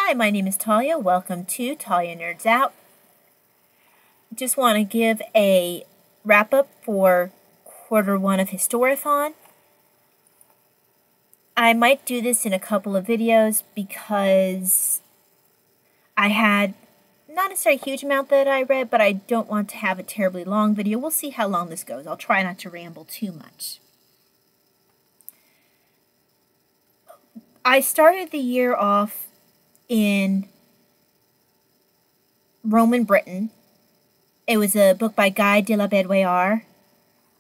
Hi, my name is Talia. Welcome to Talia Nerds Out. Just want to give a wrap-up for quarter one of Historathon. I might do this in a couple of videos because I had not necessarily a huge amount that I read, but I don't want to have a terribly long video. We'll see how long this goes. I'll try not to ramble too much. I started the year off in Roman Britain. It was a book by Guy de la Bedouillard,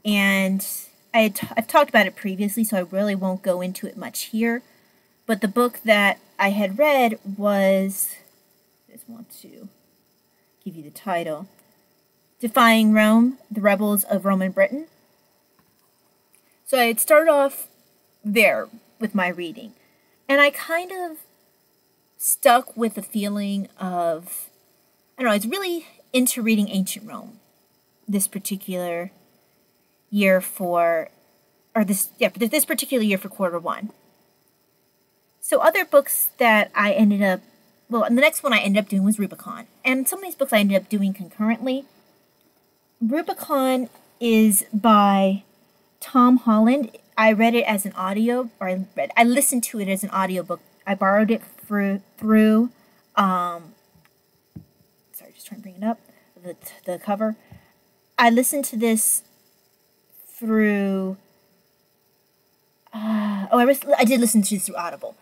and I've talked about it previously, so I really won't go into it much here. But the book that I had read was, I just want to give you the title, Defying Rome, The Rebels of Roman Britain. So I had started off there with my reading, and I kind of stuck with the feeling of, I don't know, I was really into reading ancient Rome this particular year for this particular year for quarter one. So other books that I ended up, well, the next one I ended up doing was Rubicon. And some of these books I ended up doing concurrently. Rubicon is by Tom Holland. I read it as an audio, or I listened to it as an audiobook. I borrowed it through sorry, just trying to bring it up, the cover. I listened to this through, I did listen to this through Audible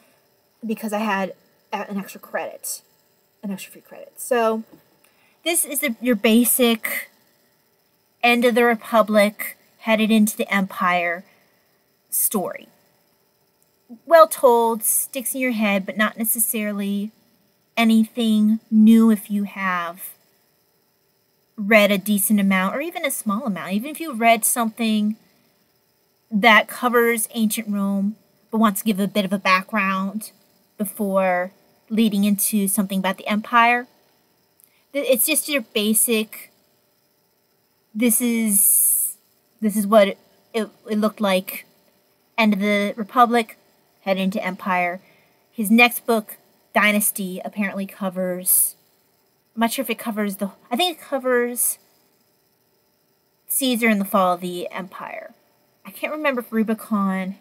because I had an extra free credit. So this is your basic end of the Republic, headed into the Empire story. Well told, sticks in your head, but not necessarily anything new if you have read a decent amount or even a small amount. Even if you read something that covers ancient Rome but wants to give a bit of a background before leading into something about the Empire. It's just your basic, this is what it looked like, end of the Republic, head into Empire. His next book, Dynasty, apparently covers, I'm not sure if it covers I think it covers Caesar and the fall of the Empire. I can't remember if Rubicon,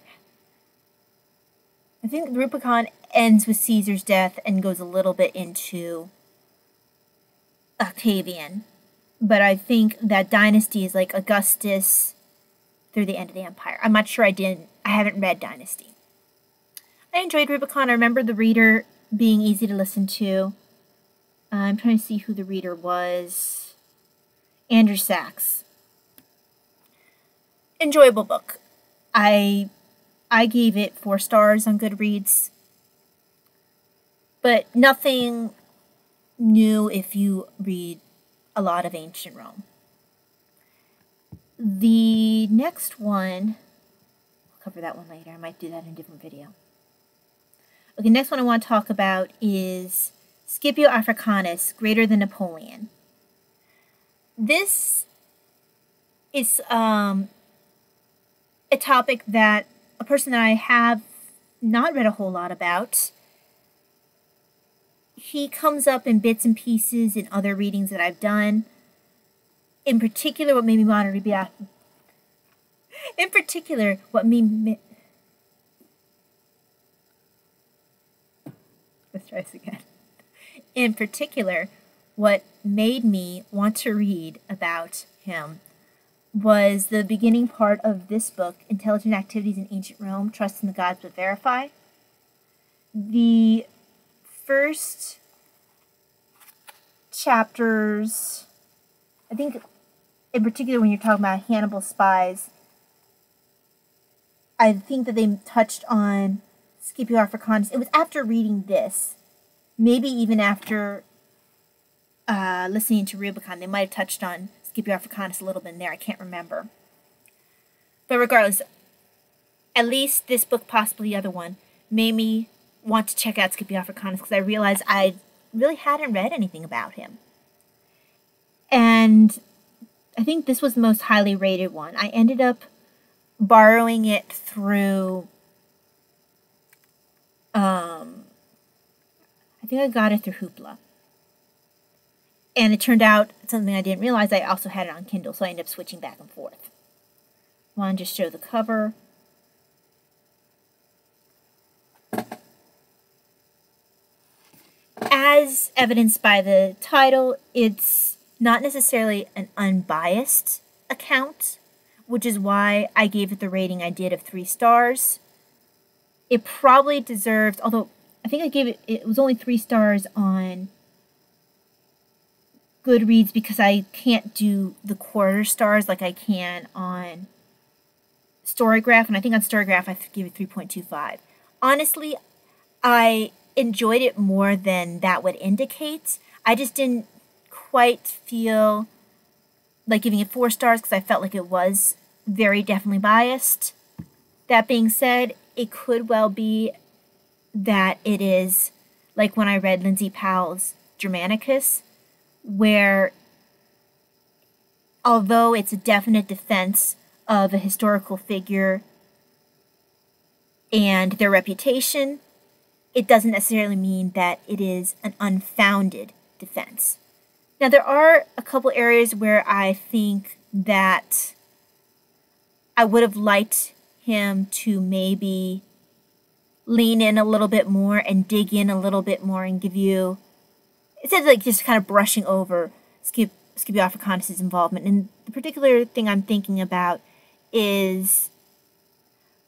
I think Rubicon ends with Caesar's death and goes a little bit into Octavian. But I think that Dynasty is like Augustus through the end of the Empire. I'm not sure I haven't read Dynasty. I enjoyed Rubicon. I remember the reader being easy to listen to. I'm trying to see who the reader was. Andrew Sachs. Enjoyable book. I gave it 4 stars on Goodreads. But nothing new if you read a lot of ancient Rome. The next one, I'll cover that one later. I might do that in a different video. Okay, next one I want to talk about is Scipio Africanus, Greater Than Napoleon. This is a topic that a person that I have not read a whole lot about. He comes up in bits and pieces in other readings that I've done. In particular, what made me want to read let's try this again. In particular, what made me want to read about him was the beginning part of this book, Intelligent Activities in Ancient Rome, Trust in the Gods but Verify. The first chapters, I think in particular when you're talking about Hannibal's spies, I think that they touched on Scipio Africanus. It was after reading this, maybe even after listening to Rubicon, they might have touched on Scipio Africanus a little bit in there. I can't remember. But regardless, at least this book, possibly the other one, made me want to check out Scipio Africanus because I realized I really hadn't read anything about him. And I think this was the most highly rated one. I ended up borrowing it through think I got it through Hoopla. And it turned out, something I didn't realize, I also had it on Kindle, so I ended up switching back and forth. I want to just show the cover. As evidenced by the title, it's not necessarily an unbiased account, which is why I gave it the rating I did of 3 stars. It probably deserves, although I think I gave it was only 3 stars on Goodreads because I can't do the quarter stars like I can on Storygraph, and I think on Storygraph I gave it 3.25. Honestly, I enjoyed it more than that would indicate. I just didn't quite feel like giving it 4 stars because I felt like it was very definitely biased. That being said, it could well be that it is like when I read Lindsay Powell's Germanicus, where although it's a definite defense of a historical figure and their reputation, it doesn't necessarily mean that it is an unfounded defense. Now, there are a couple areas where I think that I would have liked him to maybe lean in a little bit more and dig in a little bit more and give you, instead of like just kind of brushing over Scipio Africanus' involvement. And the particular thing I'm thinking about is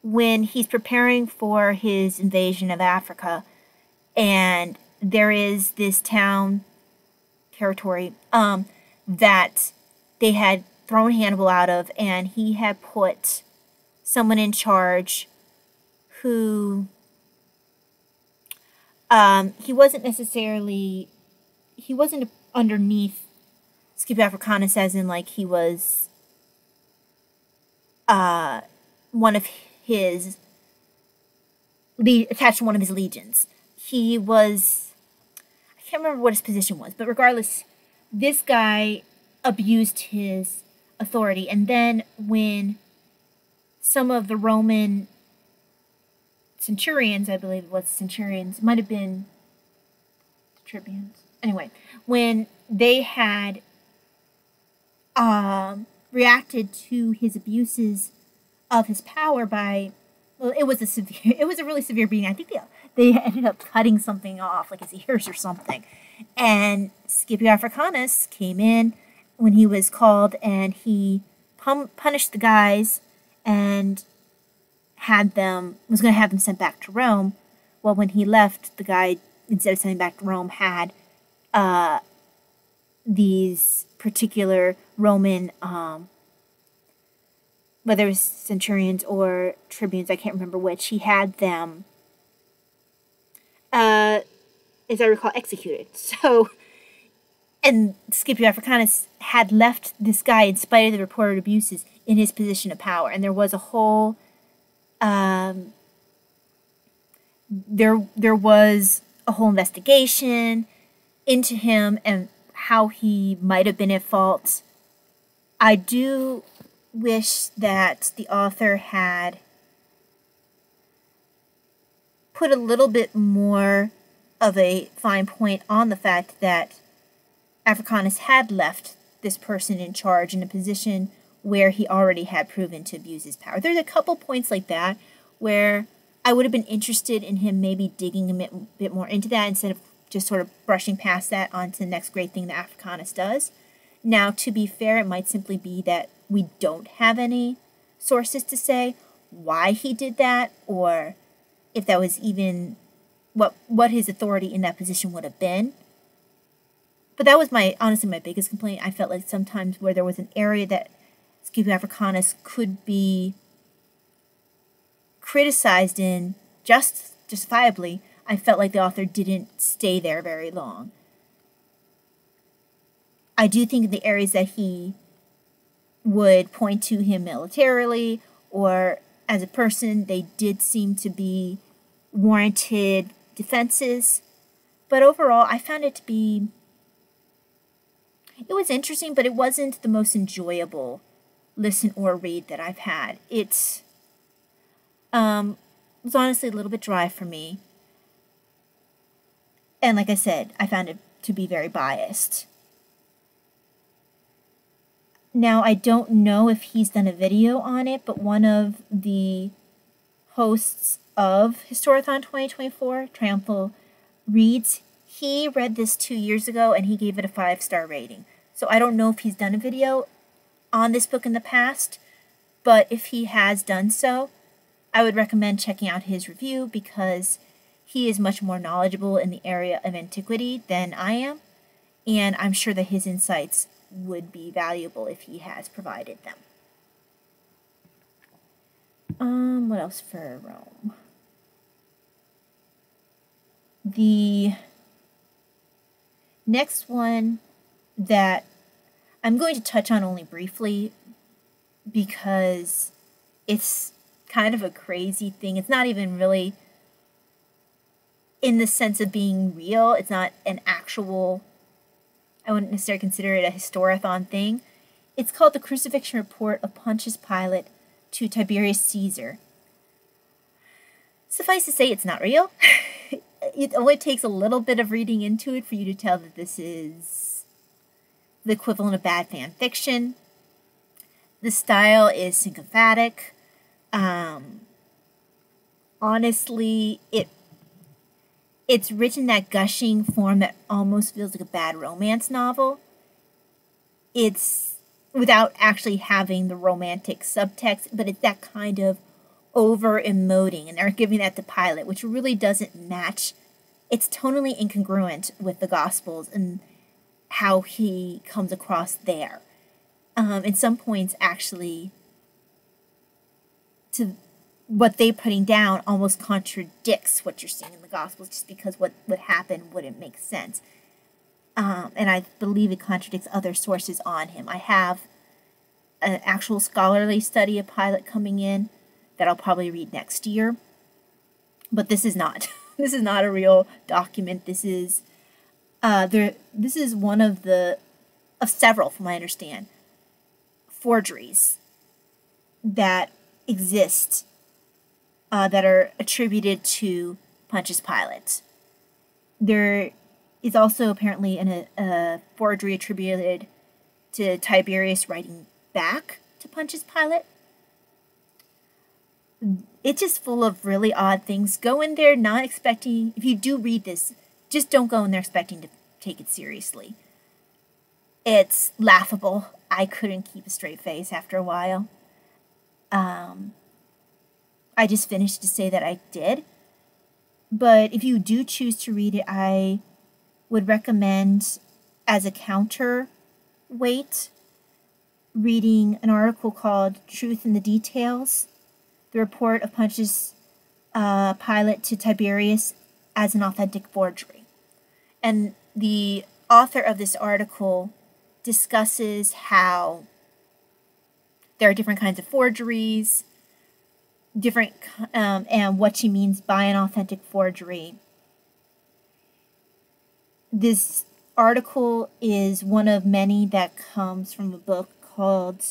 when he's preparing for his invasion of Africa, and there is this territory that they had thrown Hannibal out of, and he had put someone in charge who he wasn't underneath Scipio Africanus as in like he was one of his attached to one of his legions. He was, I can't remember what his position was, but regardless, this guy abused his authority. And then when some of the Roman centurions, I believe it was centurions, might have been tribunes. Anyway, when they had reacted to his abuses of his power by, well, it was a really severe beating. I think they ended up cutting something off, like his ears or something. And Scipio Africanus came in when he was called, and he punished the guys and was going to have them sent back to Rome. Well, when he left, the guy, instead of sending back to Rome, had these particular Roman, whether it was centurions or tribunes, I can't remember which, he had them, as I recall, executed. So, and Scipio Africanus had left this guy, in spite of the reported abuses, in his position of power. And there was a whole, there was a whole investigation into him and how he might have been at fault. I do wish that the author had put a little bit more of a fine point on the fact that Africanus had left this person in charge in a position where he already had proven to abuse his power. There's a couple points like that where I would have been interested in him maybe digging a bit more into that instead of just sort of brushing past that onto the next great thing that Africanus does. Now, to be fair, it might simply be that we don't have any sources to say why he did that, or if that was even what his authority in that position would have been. But that was honestly my biggest complaint. I felt like sometimes where there was an area that Scipio Africanus could be criticized in justifiably, I felt like the author didn't stay there very long. I do think in the areas that he would point to him militarily or as a person, they did seem to be warranted defenses. But overall, I found it to be, it was interesting, but it wasn't the most enjoyable listen or read that I've had. It was honestly a little bit dry for me. And like I said, I found it to be very biased. Now, I don't know if he's done a video on it, but one of the hosts of Historathon 2024, Triumphal Reads, he read this 2 years ago and he gave it a 5-star rating. So I don't know if he's done a video on this book in the past, but if he has done so, I would recommend checking out his review because he is much more knowledgeable in the area of antiquity than I am, and I'm sure that his insights would be valuable if he has provided them. What else for Rome? The next one that I'm going to touch on only briefly because it's kind of a crazy thing. It's not even really in the sense of being real. It's not an actual, I wouldn't necessarily consider it a Historathon thing. It's called the Crucifixion Report of Pontius Pilate to Tiberius Caesar. Suffice to say, it's not real. It only takes a little bit of reading into it for you to tell that this is the equivalent of bad fan fiction. The style is sycophantic. Honestly, it's written in that gushing form that almost feels like a bad romance novel. It's without actually having the romantic subtext, but it's that kind of over-emoting, and they're giving that to Pilate, which really doesn't match. It's tonally incongruent with the Gospels and how he comes across there. In some points, actually, to what they're putting down almost contradicts what you're seeing in the Gospels, just because what would happen wouldn't make sense. And I believe it contradicts other sources on him. I have an actual scholarly study of Pilate coming in that I'll probably read next year. But this is not. This is not a real document. This is this is one of several, from what I understand, forgeries that exist that are attributed to Pontius Pilate. There is also apparently a forgery attributed to Tiberius writing back to Pontius Pilate. It's just full of really odd things. Go in there not expecting, if you do read this, just don't go in there expecting to take it seriously. It's laughable. I couldn't keep a straight face after a while. I just finished to say that I did. But if you do choose to read it, I would recommend, as a counterweight, reading an article called Truth in the Details, the report of Pontius Pilate to Tiberius as an authentic forgery. And the author of this article discusses how there are different kinds of forgeries, and what she means by an authentic forgery. This article is one of many that comes from a book called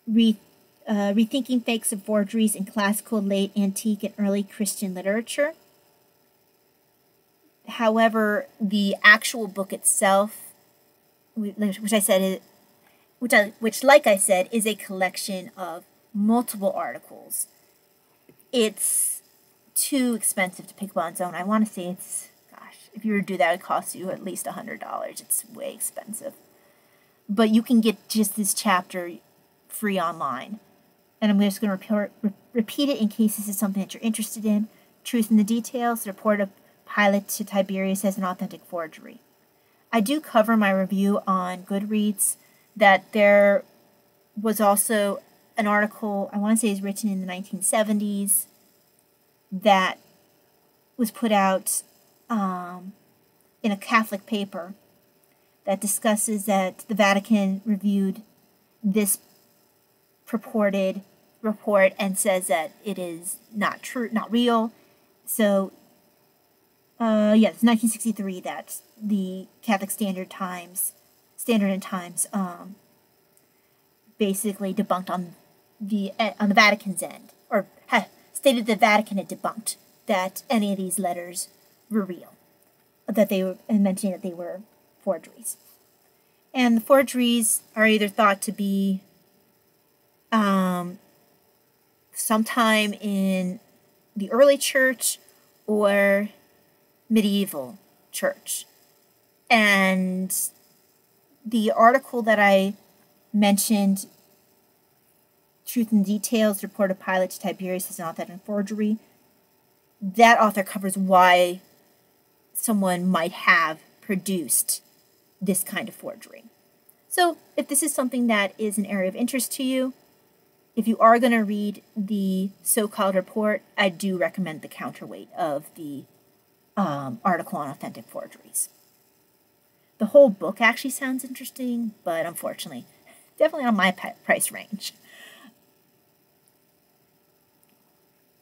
Rethinking Fakes and Forgeries in Classical, Late Antique, and Early Christian Literature. However, the actual book itself, which like I said, is a collection of multiple articles. It's too expensive to pick up on its own. I want to say it's, gosh, if you were to do that, it would cost you at least $100. It's way expensive. But you can get just this chapter free online. And I'm just going to repeat it in case this is something that you're interested in. Truth in the Details, the report of Pilate to Tiberius as an authentic forgery. I do cover my review on Goodreads that there was also an article, I want to say is written in the 1970s, that was put out in a Catholic paper that discusses that the Vatican reviewed this purported report and says that it is not true, not real. So, it's 1963 that the Catholic Standard and Times basically debunked on the Vatican's end, or stated the Vatican had debunked that any of these letters were real. that they were, and mentioning that they were forgeries. And the forgeries are either thought to be sometime in the early church or medieval church. And the article that I mentioned, Truth and Details, Report of Pilate to Tiberius as an authentic forgery, that author covers why someone might have produced this kind of forgery. So if this is something that is an area of interest to you, if you are going to read the so-called report, I do recommend the counterweight of the article on authentic forgeries. The whole book actually sounds interesting, but unfortunately, definitely on my price range.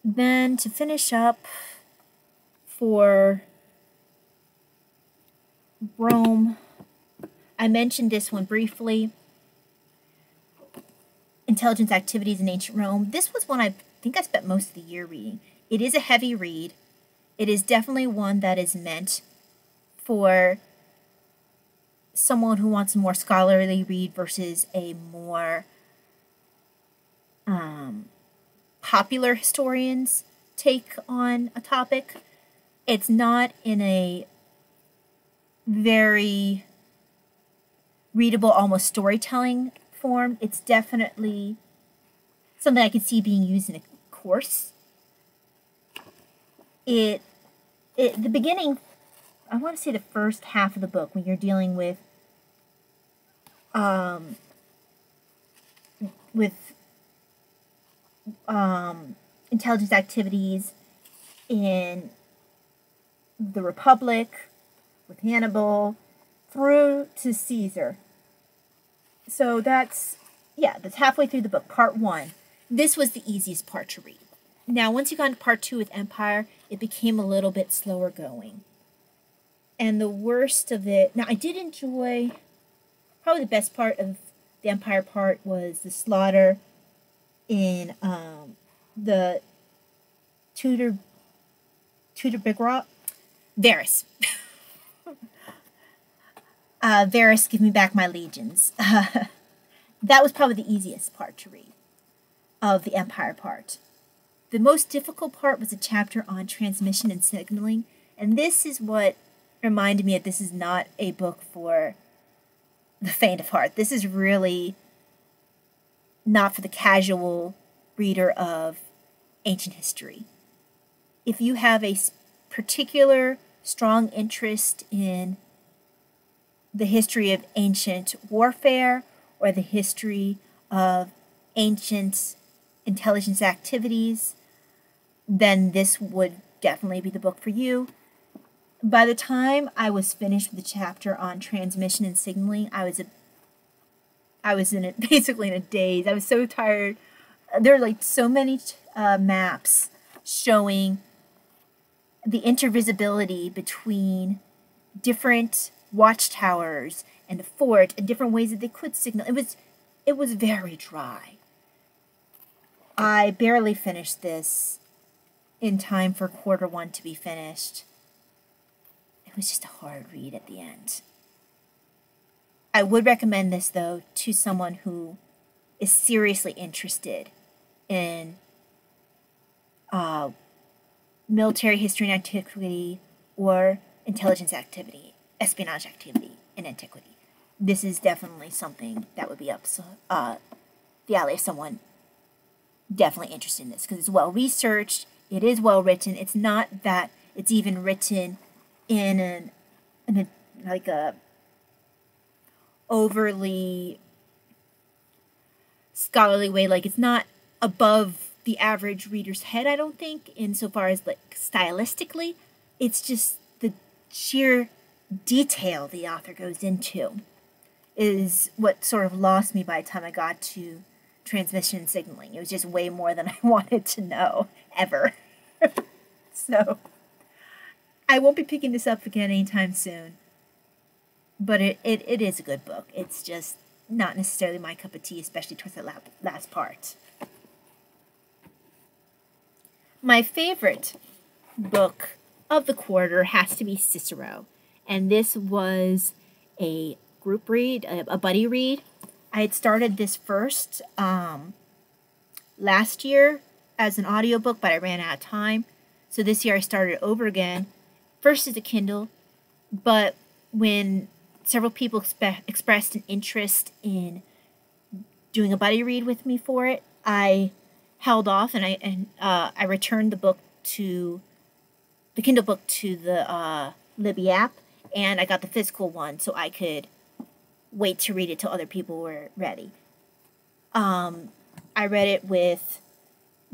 Then to finish up for Rome, I mentioned this one briefly. Intelligence Activities in Ancient Rome. This was one I think I spent most of the year reading. It is a heavy read. It is definitely one that is meant for someone who wants a more scholarly read versus a more popular historian's take on a topic. It's not in a very readable, almost storytelling form. It's definitely something I could see being used in a course. The beginning, I want to say the first half of the book, when you're dealing with intelligence activities in the Republic, with Hannibal, through to Caesar. So that's halfway through the book, part 1. This was the easiest part to read. Now, once you got into part 2 with Empire, it became a little bit slower going. And the worst of it, now I did enjoy, probably the best part of the Empire part was the slaughter in the Tudor Big Rock, Varus. Varus, give me back my legions. That was probably the easiest part to read of the Empire part. The most difficult part was a chapter on transmission and signaling, and this is what reminded me that this is not a book for the faint of heart. This is really not for the casual reader of ancient history. If you have a particular strong interest in the history of ancient warfare or the history of ancient intelligence activities, then this would definitely be the book for you. By the time I was finished with the chapter on transmission and signaling, I was basically in a daze. I was so tired. There were like so many maps showing the intervisibility between different watchtowers and a fort and different ways that they could signal. It was very dry. I barely finished this in time for quarter 1 to be finished. It was just a hard read at the end. I would recommend this, though, to someone who is seriously interested in military history and antiquity or intelligence activity, espionage activity in antiquity. This is definitely something that would be up the alley of someone definitely interested in this, because it's well researched, it is well written. It's not that it's even written in a overly scholarly way. Like, it's not above the average reader's head, I don't think, insofar as like stylistically. It's just the sheer detail the author goes into is what sort of lost me by the time I got to transmission and signaling. It was just way more than I wanted to know, ever. So, I won't be picking this up again anytime soon. But it is a good book. It's just not necessarily my cup of tea, especially towards the last part. My favorite book of the quarter has to be Cicero. and this was a group read, a buddy read. I had started this first last year as an audiobook, but I ran out of time. So this year I started over again. First as a Kindle, but when several people expressed an interest in doing a buddy read with me for it, I held off, and I returned the Kindle book to the Libby app, and I got the physical one so I could wait to read it till other people were ready. I read it with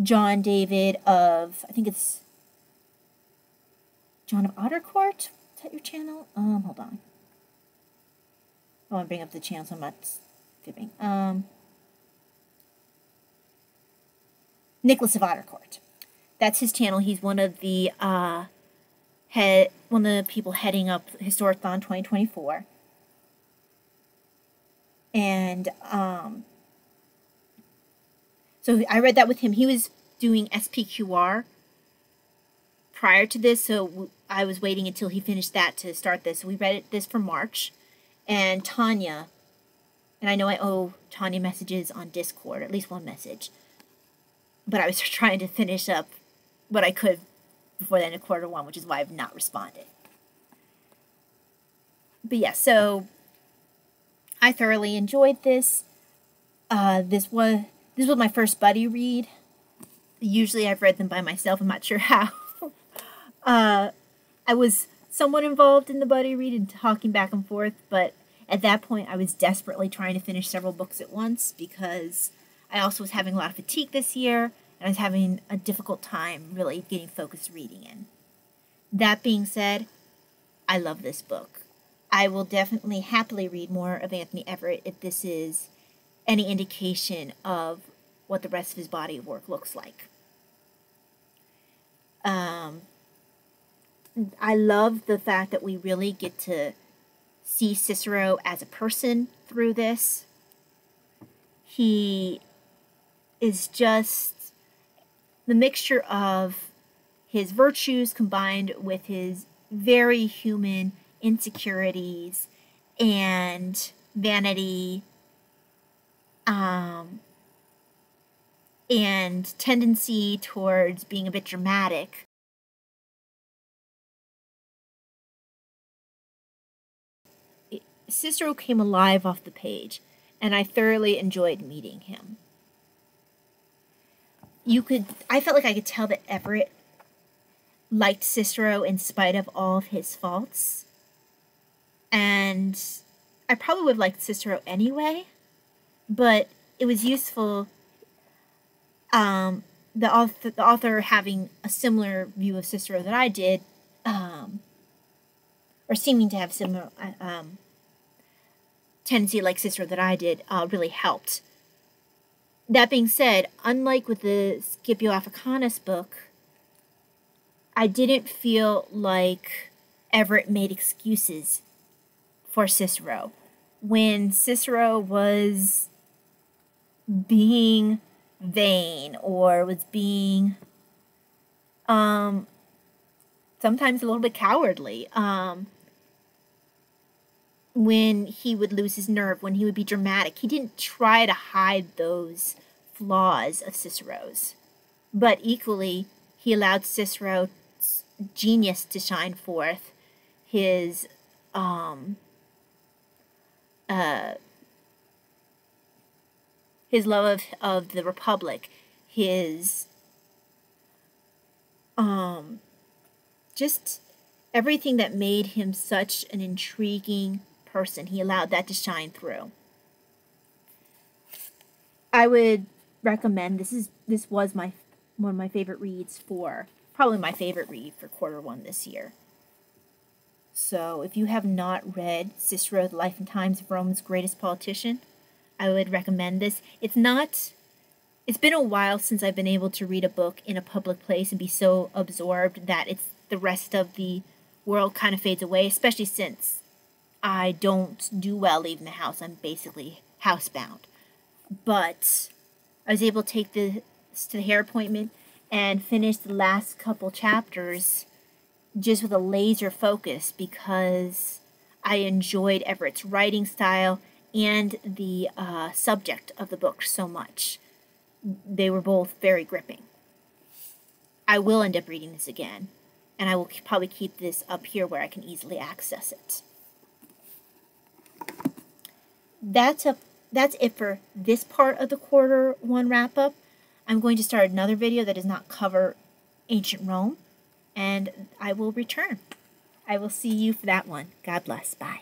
John David of, I think it's John of Ottercourt. Is that your channel? Hold on. I want to bring up the channel so I'm not skipping. Nicholas of Ottercourt. That's his channel. He's one of the people heading up Historathon 2024. And so I read that with him. He was doing SPQR prior to this, so I was waiting until he finished that to start this. So we read this for March. And Tanya, and I know I owe Tanya messages on Discord, at least one message, but I was trying to finish up what I could before the end of quarter one, which is why I've not responded. But yeah, so I thoroughly enjoyed this. This was my first buddy read. Usually I've read them by myself. I'm not sure how. I was somewhat involved in the buddy read and talking back and forth, but at that point I was desperately trying to finish several books at once because I also was having a lot of fatigue this year, and I was having a difficult time really getting focused reading in. That being said, I love this book. I will definitely happily read more of Anthony Everett if this is any indication of what the rest of his body of work looks like. I love the fact that we really get to see Cicero as a person through this. He is just the mixture of his virtues combined with his very human insecurities and vanity and tendency towards being a bit dramatic. Cicero came alive off the page, and I thoroughly enjoyed meeting him. I felt like I could tell that Everett liked Cicero in spite of all of his faults. And I probably would have liked Cicero anyway, but it was useful, the author having a similar view of Cicero that I did, or seeming to have similar tendency like Cicero that I did, really helped. That being said, unlike with the Scipio Africanus book, I didn't feel like Everett made excuses for Cicero. When Cicero was being vain or was being sometimes a little bit cowardly, when he would lose his nerve, when he would be dramatic, he didn't try to hide those flaws of Cicero's. But equally, he allowed Cicero's genius to shine forth, his love of the Republic, his just everything that made him such an intriguing person. He allowed that to shine through. I would recommend this was one of my favorite reads for probably my favorite read for quarter one this year. So if you have not read Cicero, The Life and Times of Rome's Greatest Politician, I would recommend this. It's been a while since I've been able to read a book in a public place and be so absorbed that the rest of the world kind of fades away, especially since I don't do well leaving the house. I'm basically housebound. But I was able to take this to the hair appointment and finish the last couple chapters just with a laser focus because I enjoyed Everett's writing style and the subject of the book so much. They were both very gripping. I will end up reading this again, and I will probably keep this up here where I can easily access it. That's it for this part of the quarter one wrap-up. I'm going to start another video that does not cover ancient Rome, and I will return. I will see you for that one. God bless. Bye.